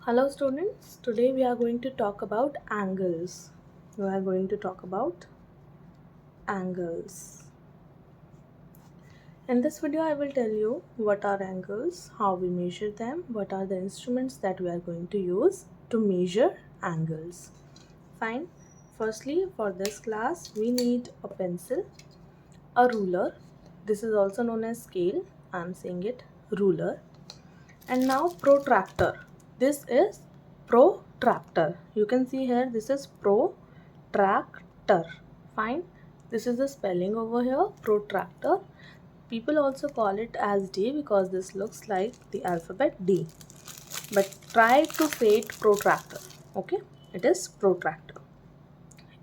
Hello students, today we are going to talk about angles. We are going to talk about angles. In this video I will tell you what are angles, how we measure them, what are the instruments that we are going to use to measure angles. Fine. Firstly, for this class we need a pencil, a ruler. This is also known as scale. I am saying it ruler. And now protractor. This is protractor. You can see here this is protractor. Fine. This is the spelling over here, protractor. People also call it as D because this looks like the alphabet D. But try to say it protractor. Okay, it is protractor.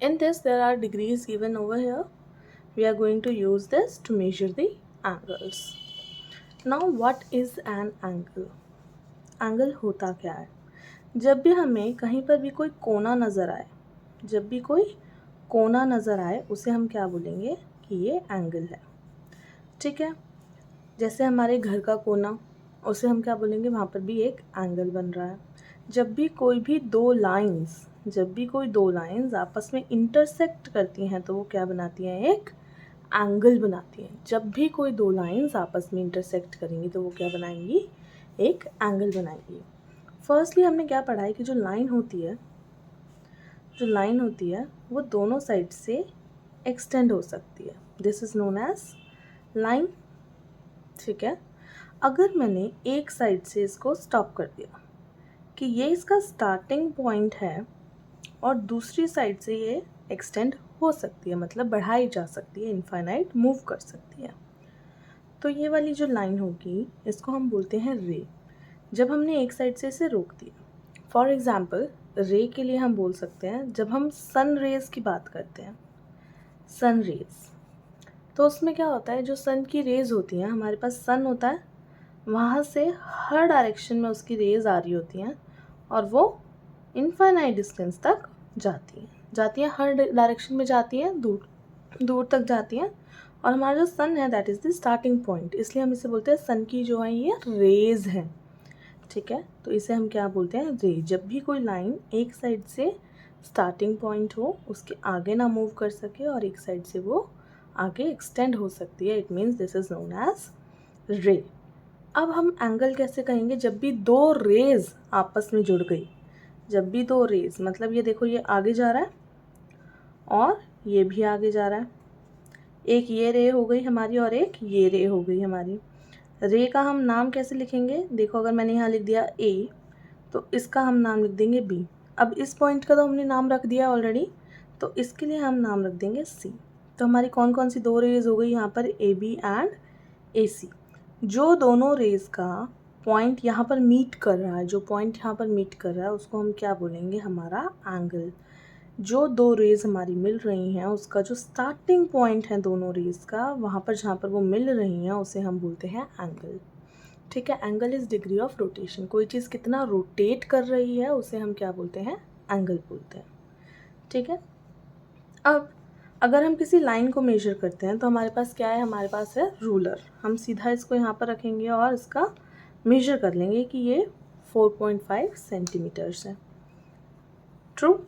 In this there are degrees given over here. We are going to use this to measure the angles. Now what is an angle? Angle होता क्या है? जब भी हमें कहीं पर भी कोई कोना नज़र आए, जब भी कोई कोना नज़र आए उसे हम क्या बोलेंगे कि ये एंगल है. ठीक है. जैसे हमारे घर का कोना, उसे हम क्या बोलेंगे, वहाँ पर भी एक एंगल बन रहा है. जब भी कोई दो लाइंस आपस में इंटरसेक्ट करती हैं तो वो क्या बनाती हैं, एक एंगल बनाती हैं. जब भी कोई दो लाइंस आपस में इंटरसेक्ट करेंगी तो वो क्या बनाएंगी, एक एंगल बनाएंगी. फर्स्टली हमने क्या पढ़ा है कि जो लाइन होती है वो दोनों साइड से एक्सटेंड हो सकती है. This is known as line. ठीक है. अगर मैंने एक साइड से इसको स्टॉप कर दिया कि ये इसका स्टार्टिंग पॉइंट है और दूसरी साइड से ये एक्सटेंड हो सकती है, मतलब बढ़ाई जा सकती है, इनफाइनाइट मूव कर सकती है, तो ये वाली जो लाइन होगी इसको हम बोलते हैं रे. जब हमने एक साइड से इसे रोक दिया, फॉर एग्ज़ाम्पल रे के लिए हम बोल सकते हैं, जब हम सन रेज़ की बात करते हैं, सन रेज़, तो उसमें क्या होता है, जो सन की रेज़ होती हैं, हमारे पास सन होता है, वहाँ से हर डायरेक्शन में उसकी रेज़ आ रही होती हैं और वो इनफाइनाइट डिस्टेंस तक जाती हैं, हर डायरेक्शन में जाती हैं, दूर तक जाती हैं. और हमारा जो सन है that is the starting point, इसलिए हम इसे बोलते हैं सन की जो है ये रेज़ हैं. ठीक है. तो इसे हम क्या बोलते हैं, रे. जब भी कोई लाइन एक साइड से स्टार्टिंग पॉइंट हो, उसके आगे ना मूव कर सके और एक साइड से वो आगे एक्सटेंड हो सकती है, it means this is known as ray. अब हम एंगल कैसे कहेंगे, जब भी दो रेज़ आपस में जुड़ गई, जब भी दो रेज़, मतलब ये देखो ये आगे जा रहा है और ये भी आगे जा रहा है, एक ये रे हो गई हमारी और एक ये रे हो गई हमारी. रे का हम नाम कैसे लिखेंगे, देखो अगर मैंने यहाँ लिख दिया ए तो इसका हम नाम लिख देंगे बी. अब इस पॉइंट का तो हमने नाम रख दिया ऑलरेडी, तो इसके लिए हम नाम रख देंगे सी. तो हमारी कौन कौन सी दो रेज़ हो गई यहाँ पर, ए बी एंड ए सी. जो दोनों रेज़ का पॉइंट यहाँ पर मीट कर रहा है, उसको हम क्या बोलेंगे, हमारा एंगल. जो दो रेज़ हमारी मिल रही हैं उसका जो स्टार्टिंग पॉइंट है दोनों रेज़ का, वहाँ पर जहाँ पर वो मिल रही हैं उसे हम बोलते हैं एंगल. ठीक है. Angle is degree of rotation. कोई चीज़ कितना रोटेट कर रही है उसे हम क्या बोलते हैं, एंगल बोलते हैं. ठीक है. अब अगर हम किसी लाइन को मेजर करते हैं तो हमारे पास क्या है, हमारे पास है रूलर. हम सीधा इसको यहाँ पर रखेंगे और इसका मेजर कर लेंगे कि ये 4.5 सेंटीमीटर्स है. ट्रू.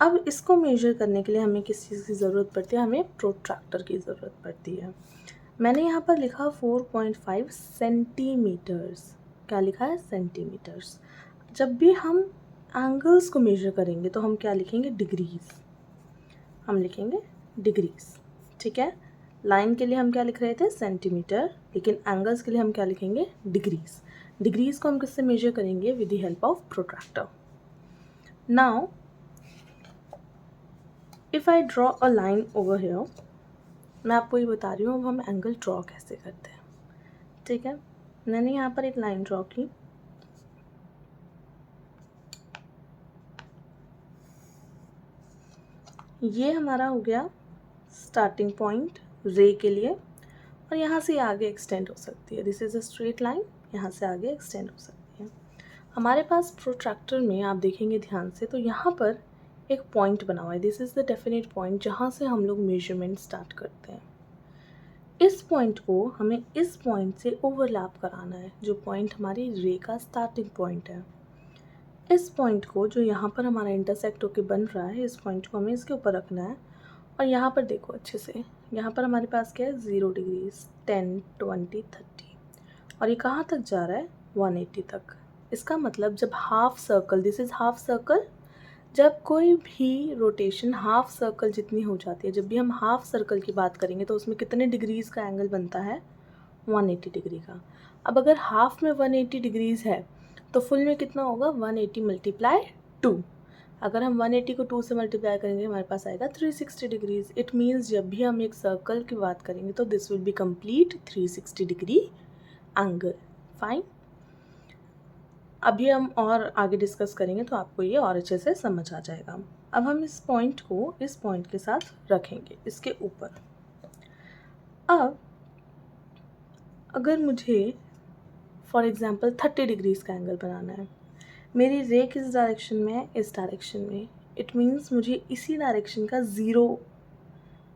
अब इसको मेजर करने के लिए हमें किस चीज़ की ज़रूरत पड़ती है, हमें प्रोट्रैक्टर की ज़रूरत पड़ती है. मैंने यहाँ पर लिखा 4.5 सेंटीमीटर्स. क्या लिखा है, सेंटीमीटर्स. जब भी हम एंगल्स को मेजर करेंगे तो हम क्या लिखेंगे, डिग्रीज. हम लिखेंगे डिग्रीज. ठीक है. लाइन के लिए हम क्या लिख रहे थे, सेंटीमीटर, लेकिन एंगल्स के लिए हम क्या लिखेंगे, डिग्रीज. डिग्रीज को हम किससे मेजर करेंगे, with the help of protractor. Now if I draw a line over here, मैं आपको ये बता रही हूँ अब हम एंगल ड्रॉ कैसे करते हैं. ठीक है. मैंने यहाँ पर एक लाइन ड्रॉ की, ये हमारा हो गया स्टार्टिंग पॉइंट रे के लिए, और यहाँ से आगे एक्सटेंड हो सकती है. This is a straight line, यहाँ से आगे एक्सटेंड हो सकती है. हमारे पास प्रोट्रैक्टर में आप देखेंगे ध्यान से तो यहाँ पर एक पॉइंट बना हुआ है. This is the definite point जहाँ से हम लोग मेजरमेंट स्टार्ट करते हैं. इस पॉइंट को हमें इस पॉइंट से ओवरलैप कराना है, जो पॉइंट हमारी रे का स्टार्टिंग पॉइंट है. इस पॉइंट को जो यहाँ पर हमारा इंटरसेक्ट होके बन रहा है, इस पॉइंट को हमें इसके ऊपर रखना है। और यहाँ पर देखो अच्छे से, यहाँ पर हमारे पास क्या है 0 डिग्रीज, 10, 20, 30, और ये कहाँ तक जा रहा है 180 तक। इसका मतलब जब half circle, this is half circle, जब कोई भी रोटेशन हाफ सर्कल जितनी हो जाती है, जब भी हम हाफ सर्कल की बात करेंगे तो उसमें कितने डिग्रीज़ का एंगल बनता है 180 डिग्री का। अब अगर हाफ में 180 डिग्रीज़ है तो फुल में कितना होगा 180 मल्टीप्लाई 2। अगर हम 180 को 2 से मल्टीप्लाई करेंगे हमारे पास आएगा 360 डिग्रीज़। इट मीन्स जब भी हम एक सर्कल की बात करेंगे तो this will be complete 360 degree angle. Fine, अभी हम और आगे डिस्कस करेंगे तो आपको ये और अच्छे से समझ आ जाएगा। अब हम इस पॉइंट को इस पॉइंट के साथ रखेंगे इसके ऊपर। अब अगर मुझे फॉर एग्ज़ाम्पल 30 डिग्रीज़ का एंगल बनाना है, मेरी रे किस डायरेक्शन में है, इस डायरेक्शन में, इट मीन्स मुझे इसी डायरेक्शन का 0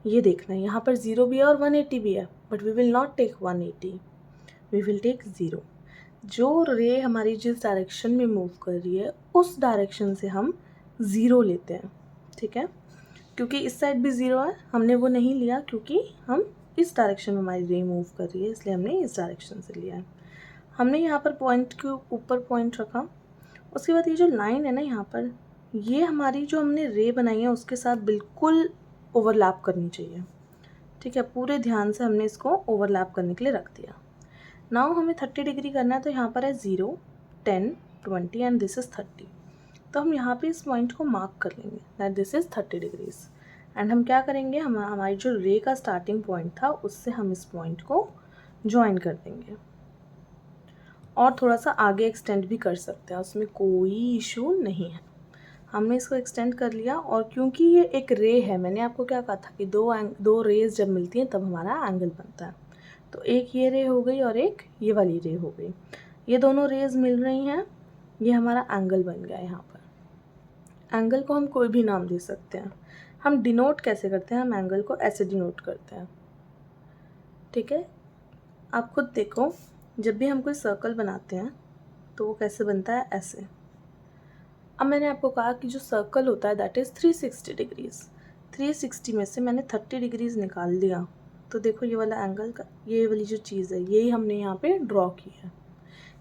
ये देखना है। यहाँ पर 0 भी है और 180 भी है, but we will not take 180, we will take 0। जो रे हमारी जिस डायरेक्शन में मूव कर रही है उस डायरेक्शन से हम 0 लेते हैं, ठीक है। क्योंकि इस साइड भी 0 है, हमने वो नहीं लिया क्योंकि हम इस डायरेक्शन में हमारी रे मूव कर रही है, इसलिए हमने इस डायरेक्शन से लिया है। हमने यहाँ पर पॉइंट के ऊपर पॉइंट रखा। उसके बाद ये जो लाइन है ना यहाँ पर, ये हमारी जो हमने रे बनाई है उसके साथ बिल्कुल ओवरलैप करनी चाहिए, ठीक है। पूरे ध्यान से हमने इसको ओवरलैप करने के लिए रख दिया। नाउ हमें 30 डिग्री करना है, तो यहाँ पर है 0, 10, 20 एंड दिस इज़ 30। तो हम यहाँ पे इस पॉइंट को मार्क कर लेंगे that this is 30 degrees. And हम क्या करेंगे, हमारी जो रे का स्टार्टिंग पॉइंट था उससे हम इस पॉइंट को ज्वाइन कर देंगे और थोड़ा सा आगे एक्सटेंड भी कर सकते हैं, उसमें कोई इशू नहीं है। हमने इसको एक्सटेंड कर लिया और क्योंकि ये एक रे है, मैंने आपको क्या कहा था कि दो रेज जब मिलती हैं तब हमारा एंगल बनता है। तो एक ये रे हो गई और एक ये वाली रे हो गई, ये दोनों रेज मिल रही हैं, ये हमारा एंगल बन गया। यहाँ पर एंगल को हम कोई भी नाम दे सकते हैं। हम डिनोट कैसे करते हैं, हम एंगल को ऐसे डिनोट करते हैं, ठीक है। आप खुद देखो, जब भी हम कोई सर्कल बनाते हैं तो वो कैसे बनता है, ऐसे। अब मैंने आपको कहा कि जो सर्कल होता है दैट इज़ 360 डिग्रीज़। 360 में से मैंने 30 डिग्रीज़ निकाल दिया, तो देखो ये वाला एंगल का, ये वाली जो चीज़ है यही हमने यहाँ पे ड्रॉ की है,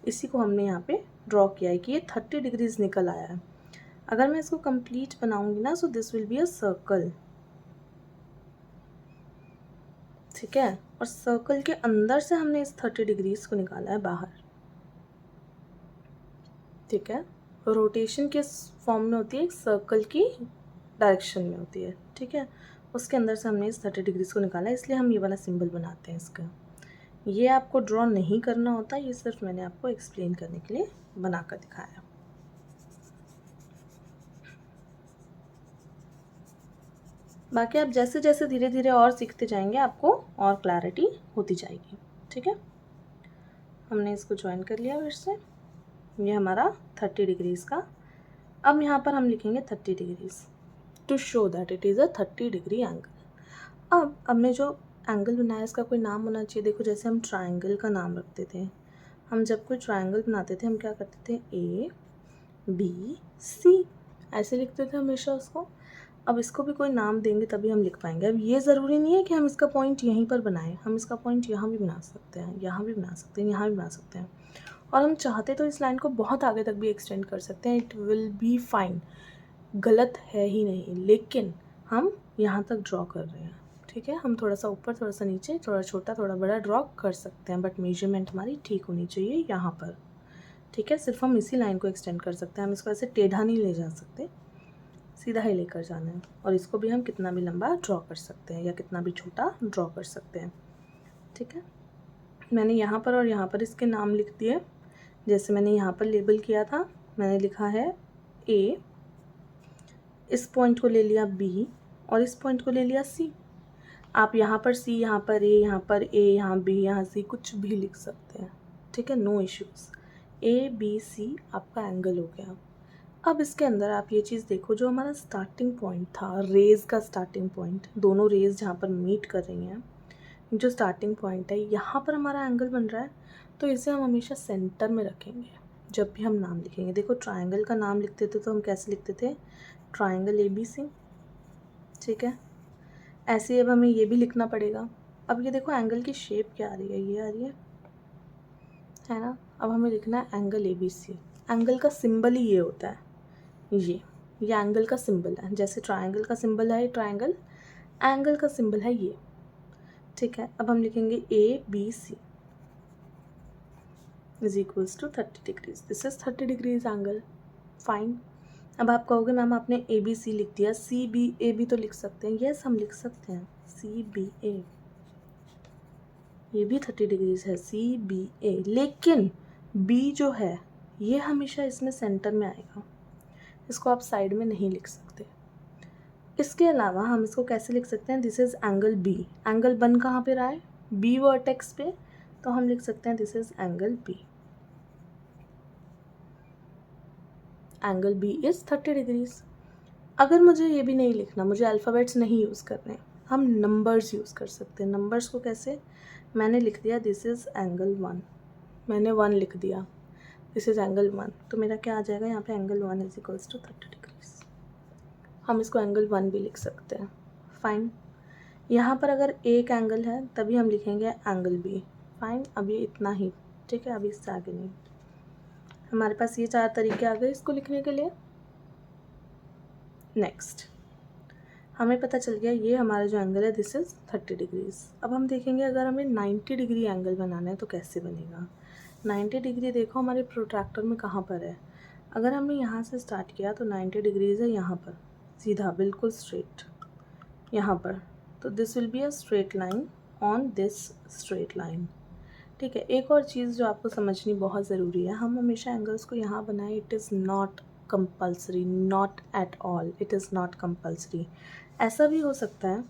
इसी को हमने यहाँ पे ड्रॉ किया है कि ये 30 डिग्रीज़ निकल आया है। अगर मैं इसको कंप्लीट बनाऊँगी ना, so this will be a circle, ठीक है। और सर्कल के अंदर से हमने इस 30 डिग्रीज़ को निकाला है बाहर, ठीक है। रोटेशन किस फॉर्म में होती है, एक सर्कल की डायरेक्शन में होती है, ठीक है। उसके अंदर से हमने इस 30 डिग्रीज़ को निकाला है, इसलिए हम ये वाला सिंबल बनाते हैं इसका। ये आपको ड्रॉ नहीं करना होता, ये सिर्फ मैंने आपको एक्सप्लेन करने के लिए बना कर दिखाया। बाकी आप जैसे जैसे धीरे धीरे और सीखते जाएंगे आपको और क्लैरिटी होती जाएगी, ठीक है। हमने इसको ज्वाइन कर लिया फिर से, ये हमारा 30 डिग्रीज़ का। अब यहाँ पर हम लिखेंगे 30 degrees to show that it is a 30 degree angle. अब हमने जो एंगल बनाया इसका कोई नाम होना चाहिए। देखो जैसे हम ट्रायंगल का नाम रखते थे, हम जब कोई ट्रायंगल बनाते थे हम क्या करते थे, ABC ऐसे लिखते थे हमेशा उसको। अब इसको भी कोई नाम देंगे तभी हम लिख पाएंगे। अब ये ज़रूरी नहीं है कि हम इसका पॉइंट यहीं पर बनाएं, हम इसका पॉइंट यहाँ भी बना सकते हैं, यहाँ भी बना सकते हैं, यहाँ भी बना सकते हैं, और हम चाहते तो इस लाइन को बहुत आगे तक भी एक्सटेंड कर सकते हैं, इट विल बी फाइन, गलत है ही नहीं। लेकिन हम यहाँ तक ड्रॉ कर रहे हैं, ठीक है। हम थोड़ा सा ऊपर, थोड़ा सा नीचे, थोड़ा छोटा, थोड़ा बड़ा ड्रॉ कर सकते हैं, बट मेजरमेंट हमारी ठीक होनी चाहिए यहाँ पर, ठीक है। सिर्फ हम इसी लाइन को एक्सटेंड कर सकते हैं, हम इसको ऐसे टेढ़ा नहीं ले जा सकते, सीधा ही लेकर जाना है। और इसको भी हम कितना भी लंबा ड्रॉ कर सकते हैं या कितना भी छोटा ड्रॉ कर सकते हैं, ठीक है। मैंने यहाँ पर और यहाँ पर इसके नाम लिख दिए। जैसे मैंने यहाँ पर लेबल किया था, मैंने लिखा है A, इस पॉइंट को ले लिया B और इस पॉइंट को ले लिया C। आप यहाँ पर C, यहाँ पर A, यहाँ पर A, यहाँ B, यहाँ C कुछ भी लिख सकते हैं, ठीक है, नो इश्यूज़। ABC आपका एंगल हो गया। अब इसके अंदर आप ये चीज़ देखो, जो हमारा स्टार्टिंग पॉइंट था, रेज़ का स्टार्टिंग पॉइंट, दोनों रेज़ जहाँ पर मीट कर रही हैं, जो स्टार्टिंग पॉइंट है यहाँ पर हमारा एंगल बन रहा है, तो इसे हम हमेशा सेंटर में रखेंगे, जब भी हम नाम लिखेंगे, देखो ट्राइंगल का नाम लिखते थे तो हम कैसे लिखते थे, ट्राइंगल ABC, ठीक है। ऐसे ही अब हमें ये भी लिखना पड़ेगा। अब ये देखो एंगल की शेप क्या आ रही है, ये आ रही है ना। अब हमें लिखना है एंगल ABC। एंगल का सिंबल ही ये होता है, ये एंगल का सिंबल है। जैसे ट्राइंगल का सिंबल है ट्राइंगल, एंगल का सिंबल है ये, ठीक है। अब हम लिखेंगे ABC is equals to 30 degrees. This is 30 degrees angle, fine. अब आप कहोगे मैम आपने ABC लिख दिया, CBA भी तो लिख सकते हैं। यस, हम लिख सकते हैं CBA, ये भी 30 डिग्रीज है CBA, लेकिन B जो है ये हमेशा इसमें सेंटर में आएगा, इसको आप साइड में नहीं लिख सकते। इसके अलावा हम इसको कैसे लिख सकते हैं, this is angle B। Angle बन कहाँ पे रहा है, B वर्टेक्स पे, तो हम लिख सकते हैं this is angle B। Angle B is 30 degrees. अगर मुझे ये भी नहीं लिखना, मुझे अल्फ़ाबेट्स नहीं यूज़ करने, हम नंबर्स यूज़ कर सकते हैं। नंबर्स को कैसे, मैंने लिख दिया दिस इज़ एंगल 1, मैंने 1 लिख दिया, दिस इज़ एंगल 1, तो मेरा क्या आ जाएगा यहाँ पे, angle 1 is equals to 30 degrees. हम इसको एंगल 1 भी लिख सकते हैं, फाइन। यहाँ पर अगर एक एंगल है तभी हम लिखेंगे एंगल B, फाइन। अभी इतना ही, ठीक है, अभी इससे आगे नहीं। हमारे पास ये 4 तरीके आ गए इसको लिखने के लिए। नेक्स्ट, हमें पता चल गया ये हमारा जो एंगल है दिस इज़ 30 डिग्रीज। अब हम देखेंगे अगर हमें 90 डिग्री एंगल बनाना है तो कैसे बनेगा। 90 डिग्री देखो हमारे प्रोट्रैक्टर में कहाँ पर है, अगर हमने यहाँ से स्टार्ट किया तो 90 डिग्रीज है यहाँ पर, सीधा बिल्कुल स्ट्रेट यहाँ पर, तो this will be a straight line on this straight line, ठीक है। एक और चीज़ जो आपको समझनी बहुत ज़रूरी है, हम हमेशा एंगल्स को यहाँ बनाएं, it is not compulsory, not at all, it is not compulsory. ऐसा भी हो सकता है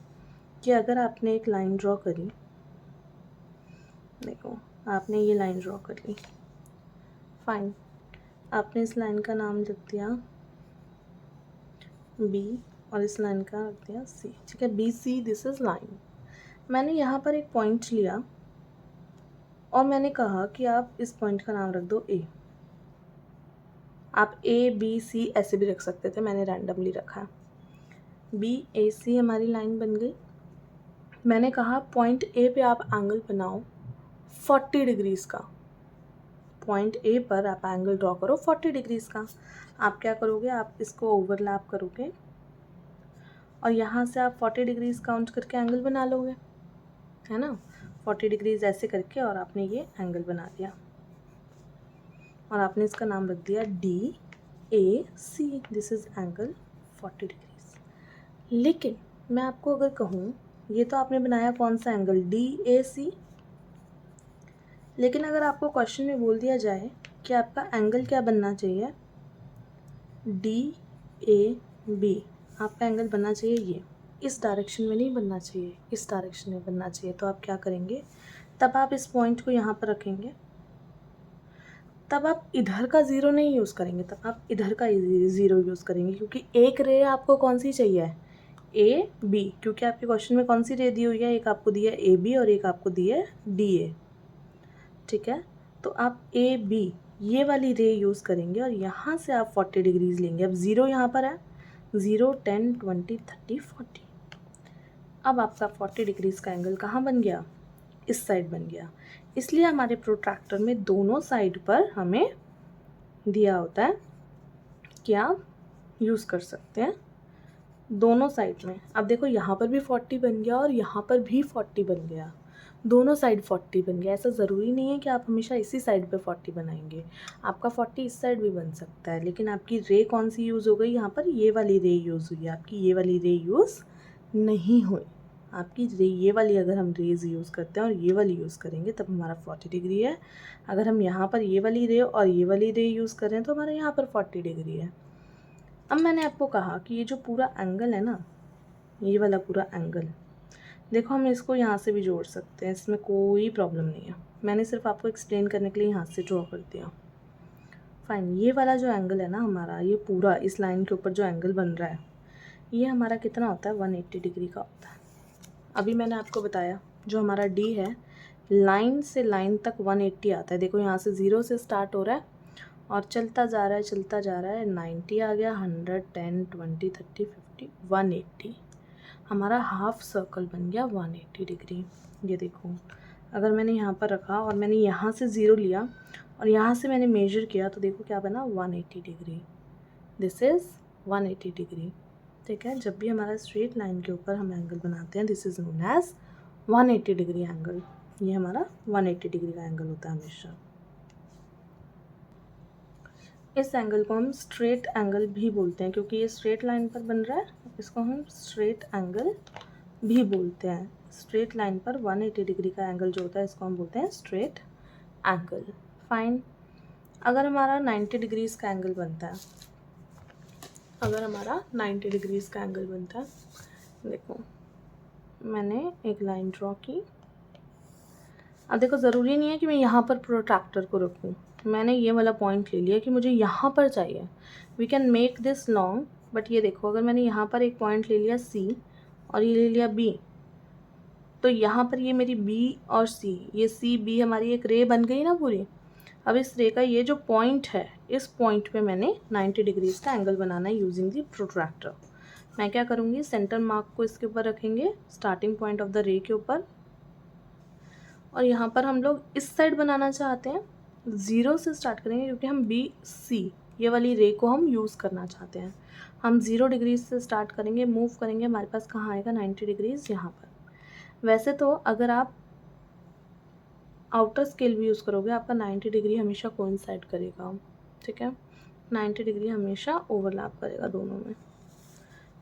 कि अगर आपने एक लाइन ड्रॉ करी, देखो आपने ये लाइन ड्रॉ कर ली, फाइन, आपने इस लाइन का नाम लिख दिया B और इस लाइन का रख दिया C, ठीक है, BC, दिस इज़ लाइन। मैंने यहाँ पर एक पॉइंट लिया और मैंने कहा कि आप इस पॉइंट का नाम रख दो A। आप ABC ऐसे भी रख सकते थे, मैंने रैंडमली रखा है। BAC हमारी लाइन बन गई। मैंने कहा पॉइंट A पे आप एंगल बनाओ 40 डिग्रीज़ का, पॉइंट A पर आप एंगल ड्रॉ करो 40 डिग्रीज़ का। आप क्या करोगे, आप इसको ओवरलैप करोगे और यहाँ से आप 40 डिग्रीज़ काउंट करके एंगल बना लोगे, है ना। 40 डिग्रीज़ ऐसे करके और आपने ये एंगल बना दिया और आपने इसका नाम रख दिया DAC, this is angle 40 degrees. लेकिन मैं आपको अगर कहूँ, ये तो आपने बनाया कौन सा एंगल, DAC, लेकिन अगर आपको क्वेश्चन में बोल दिया जाए कि आपका एंगल क्या बनना चाहिए, DAB, आपका एंगल बनना चाहिए ये, इस डायरेक्शन में नहीं बनना चाहिए, इस डायरेक्शन में बनना चाहिए, तो आप क्या करेंगे, तब आप इस पॉइंट को यहाँ पर रखेंगे, तब आप इधर का ज़ीरो नहीं यूज़ करेंगे, तब आप इधर का ज़ीरो यूज़ करेंगे, क्योंकि एक रे आपको कौन सी चाहिए, AB, क्योंकि आपके क्वेश्चन में कौन सी रे दी हुई है, एक आपको दी है AB और एक आपको दी है DA, ठीक है। तो आप AB ये वाली रे यूज़ करेंगे और यहाँ से आप 40 डिग्रीज़ लेंगे। अब ज़ीरो यहाँ पर है, 0, 10, 20, 30, 40। अब आपका 40 डिग्रीज़ का एंगल कहाँ बन गया, इस साइड बन गया। इसलिए हमारे प्रोट्रैक्टर में दोनों साइड पर हमें दिया होता है कि आप यूज़ कर सकते हैं दोनों साइड में। अब देखो यहाँ पर भी 40 बन गया और यहाँ पर भी 40 बन गया, दोनों साइड 40 बन गया। ऐसा ज़रूरी नहीं है कि आप हमेशा इसी साइड पे 40 बनाएंगे, आपका 40 इस साइड भी बन सकता है, लेकिन आपकी रे कौन सी यूज़ हो गई, यहाँ पर ये वाली रे यूज़ हुई है, आपकी ये वाली रे यूज़ नहीं हुई। आपकी रे, ये वाली अगर हम रेज़ यूज़ करते हैं और ये वाली यूज़ करेंगे तब हमारा 40 डिग्री है। अगर हम यहाँ पर ये वाली रे और ये वाली रे यूज़ कर रहे हैं तो हमारे यहाँ पर 40 डिग्री है। अब मैंने आपको कहा कि ये जो पूरा एंगल है ना, ये वाला पूरा एंगल, देखो हम इसको यहाँ से भी जोड़ सकते हैं, इसमें कोई प्रॉब्लम नहीं है। मैंने सिर्फ आपको एक्सप्लेन करने के लिए यहाँ से ड्रॉ कर दिया, फाइन। ये वाला जो एंगल है ना हमारा, ये पूरा इस लाइन के ऊपर जो एंगल बन रहा है, ये हमारा कितना होता है, 180 डिग्री का होता है। अभी मैंने आपको बताया जो हमारा D है, लाइन से लाइन तक 180 आता है। देखो यहाँ से 0 से स्टार्ट हो रहा है और चलता जा रहा है 90 आ गया, 100, 10, 20, 30, 50, 180। हमारा हाफ सर्कल बन गया 180 डिग्री। ये देखो, अगर मैंने यहाँ पर रखा और मैंने यहाँ से 0 लिया और यहाँ से मैंने मेजर किया तो देखो क्या बना, 180 डिग्री। This is 180 degree. ठीक है, जब भी हमारा स्ट्रेट लाइन के ऊपर हम एंगल बनाते हैं, this is known as 180 degree angle. ये हमारा 180 डिग्री का एंगल होता है हमेशा। इस एंगल को हम स्ट्रेट एंगल भी बोलते हैं, क्योंकि ये स्ट्रेट लाइन पर बन रहा है, इसको हम स्ट्रेट एंगल भी बोलते हैं। स्ट्रेट लाइन पर 180 डिग्री का एंगल जो होता है, इसको हम बोलते हैं स्ट्रेट एंगल। फाइन। अगर हमारा 90 डिग्रीज़ का एंगल बनता है, अगर हमारा 90 डिग्रीज़ का एंगल बनता है, देखो मैंने एक लाइन ड्रॉ की। अब देखो, ज़रूरी नहीं है कि मैं यहाँ पर प्रोट्रैक्टर को रखूँ, मैंने ये वाला पॉइंट ले लिया कि मुझे यहाँ पर चाहिए। We can make this long, but ये देखो, अगर मैंने यहाँ पर एक पॉइंट ले लिया C और ये ले लिया B, तो यहाँ पर ये मेरी B और C, ये C B हमारी एक रे बन गई ना पूरी। अब इस रे का ये जो पॉइंट है, इस पॉइंट पे मैंने 90 डिग्रीज़ का एंगल बनाना है यूजिंग दी प्रोट्रैक्टर। मैं क्या करूँगी, सेंटर मार्क को इसके ऊपर रखेंगे, स्टार्टिंग पॉइंट ऑफ द रे के ऊपर, और यहाँ पर हम लोग इस साइड बनाना चाहते हैं, 0 से स्टार्ट करेंगे क्योंकि हम BC ये वाली रे को हम यूज़ करना चाहते हैं। हम 0 डिग्रीज से स्टार्ट करेंगे, मूव करेंगे, हमारे पास कहाँ आएगा 90 डिग्रीज़ यहाँ पर। वैसे तो अगर आप आउटर स्केल भी यूज़ करोगे, आपका 90 डिग्री हमेशा कोइंसाइड करेगा। ठीक है, 90 डिग्री हमेशा ओवरलैप करेगा दोनों में।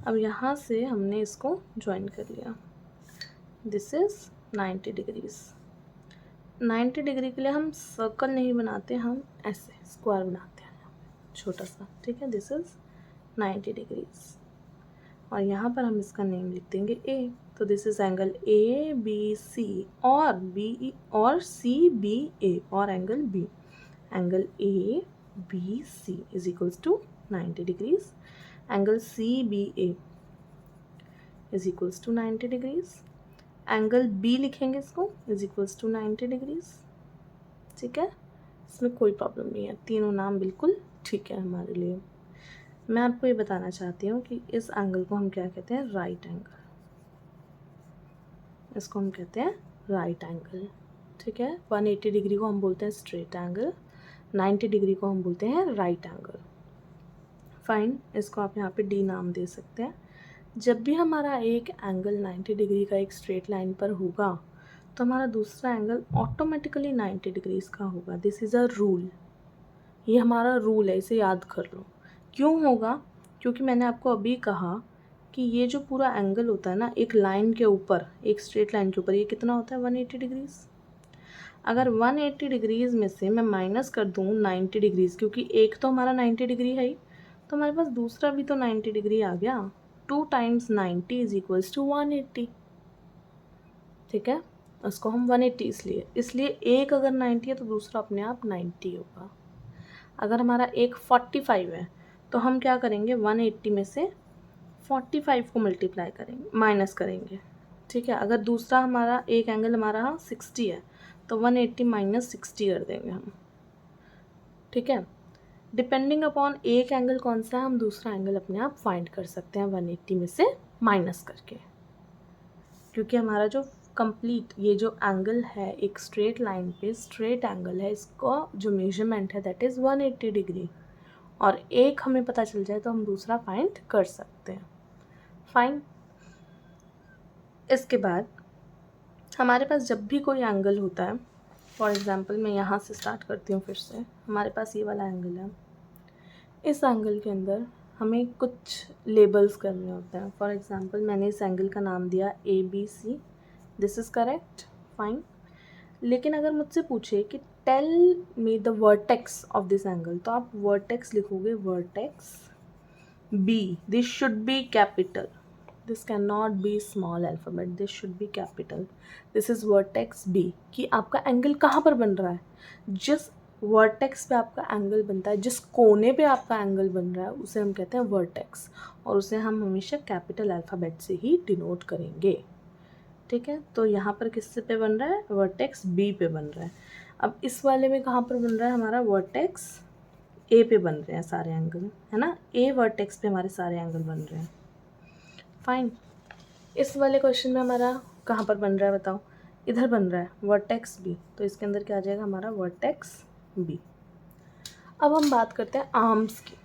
अब यहाँ से हमने इसको ज्वाइन कर लिया, दिस इज़ 90 डिग्रीज़। 90 डिग्री के लिए हम सर्कल नहीं बनाते, हम ऐसे स्क्वायर बनाते हैं छोटा सा। ठीक है, दिस इज़ 90 डिग्रीज़, और यहाँ पर हम इसका नेम लिख देंगे A। तो दिस इज़ एंगल ABC और B और CBA और angle B। Angle ABC is equals to 90 degrees, angle CBA is equals to 90 degrees, एंगल B लिखेंगे इसको इज इक्वल्स टू 90 डिग्रीज़। ठीक है, इसमें कोई प्रॉब्लम नहीं है, तीनों नाम बिल्कुल ठीक है हमारे लिए। मैं आपको ये बताना चाहती हूँ कि इस एंगल को हम क्या कहते हैं, राइट एंगल। इसको हम कहते हैं राइट एंगल। ठीक है, 180 डिग्री को हम बोलते हैं स्ट्रेट एंगल, 90 डिग्री को हम बोलते हैं राइट एंगल। फाइन, इसको आप यहाँ पे D नाम दे सकते हैं। जब भी हमारा एक एंगल 90 डिग्री का एक स्ट्रेट लाइन पर होगा, तो हमारा दूसरा एंगल ऑटोमेटिकली 90 डिग्रीज़ का होगा। दिस इज़ अ रूल, ये हमारा रूल है, इसे याद कर लो। क्यों होगा, क्योंकि मैंने आपको अभी कहा कि ये जो पूरा एंगल होता है ना, एक लाइन के ऊपर, एक स्ट्रेट लाइन के ऊपर, ये कितना होता है 180 डिग्रीज़। अगर 180 डिग्रीज़ में से मैं माइनस कर दूँ 90 डिग्रीज़, क्योंकि एक तो हमारा 90 डिग्री है ही, तो हमारे पास दूसरा भी तो 90 डिग्री आ गया। 2 टाइम्स 90 इज इक्वल्स टू 180। ठीक है, उसको हम 180 इसलिए एक अगर 90 है तो दूसरा अपने आप 90 होगा। अगर हमारा एक 45 है तो हम क्या करेंगे, 180 में से 45 को मल्टीप्लाई करेंगे, माइनस करेंगे। ठीक है, अगर दूसरा हमारा एक एंगल हमारा 60 है तो 180 माइनस 60 कर देंगे हम। ठीक है, डिपेंडिंग अपॉन एक एंगल कौन सा है, हम दूसरा एंगल अपने आप फाइंड कर सकते हैं 180 में से माइनस करके, क्योंकि हमारा जो कंप्लीट ये जो एंगल है एक स्ट्रेट लाइन पे स्ट्रेट एंगल है, इसको जो मेजरमेंट है दैट इज़ 180 डिग्री, और एक हमें पता चल जाए तो हम दूसरा फाइंड कर सकते हैं। फाइन, इसके बाद हमारे पास जब भी कोई एंगल होता है, फॉर एग्जांपल मैं यहाँ से स्टार्ट करती हूँ, फिर से हमारे पास ये वाला एंगल है, इस एंगल के अंदर हमें कुछ लेबल्स करने होते हैं। फॉर एग्जांपल मैंने इस एंगल का नाम दिया ABC, this is correct, fine. लेकिन अगर मुझसे पूछे कि tell me the vertex of this angle, तो आप वर्टेक्स लिखोगे, vertex B, this should be capital, this cannot be small alphabet, this should be capital, this is vertex B। कि आपका एंगल कहाँ पर बन रहा है, जिस वर्टेक्स पे आपका एंगल बनता है, जिस कोने पे आपका एंगल बन रहा है, उसे हम कहते हैं वर्टेक्स, और उसे हम हमेशा कैपिटल अल्फ़ाबेट से ही डिनोट करेंगे। ठीक है, तो यहाँ पर किससे पे बन रहा है, वर्टेक्स B पे बन रहा है। अब इस वाले में कहाँ पर बन रहा है हमारा वर्टेक्स ए पे बन रहे हैं सारे एंगल, है ना, ए वर्टेक्स पे हमारे सारे एंगल बन रहे हैं। फाइन। इस वाले क्वेश्चन में हमारा कहाँ पर बन रहा है बताओ, इधर बन रहा है वर्टेक्स बी, तो इसके अंदर क्या आ जाएगा हमारा वर्टेक्स बी। अब हम बात करते हैं आर्म्स की।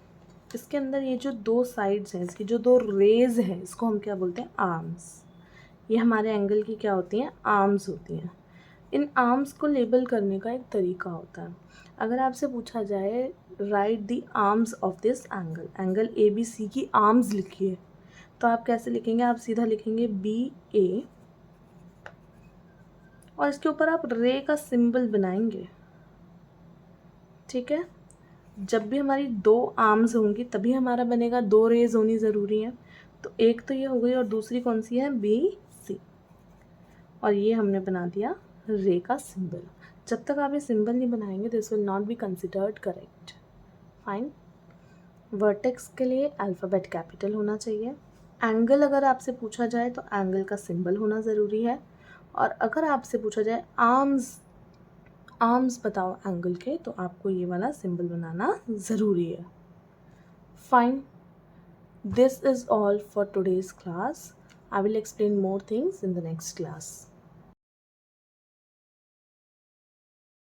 इसके अंदर ये जो दो साइड्स हैं, इसकी जो दो रेज हैं, इसको हम क्या बोलते हैं, आर्म्स। ये हमारे एंगल की क्या होती हैं, आर्म्स होती हैं। इन आर्म्स को लेबल करने का एक तरीका होता है। अगर आपसे पूछा जाए write the arms of this angle, angle A B C की आर्म्स लिखिए, तो आप कैसे लिखेंगे, आप सीधा लिखेंगे बी ए और इसके ऊपर आप रे का सिंबल बनाएंगे। ठीक है, जब भी हमारी दो आर्म्स होंगी तभी हमारा बनेगा, दो रेज होनी ज़रूरी है। तो एक तो ये हो गई और दूसरी कौन सी है, बी सी, और ये हमने बना दिया रे का सिंबल। जब तक आप ये सिंबल नहीं बनाएंगे this will not be considered correct. Fine. Vertex के लिए अल्फ़ाबेट कैपिटल होना चाहिए। एंगल अगर आपसे पूछा जाए तो एंगल का सिंबल होना ज़रूरी है। और अगर आपसे पूछा जाए आर्म्स बताओ एंगल के, तो आपको ये वाला सिंबल बनाना ज़रूरी है। Fine. This is all for today's class. I will explain more things in the next class.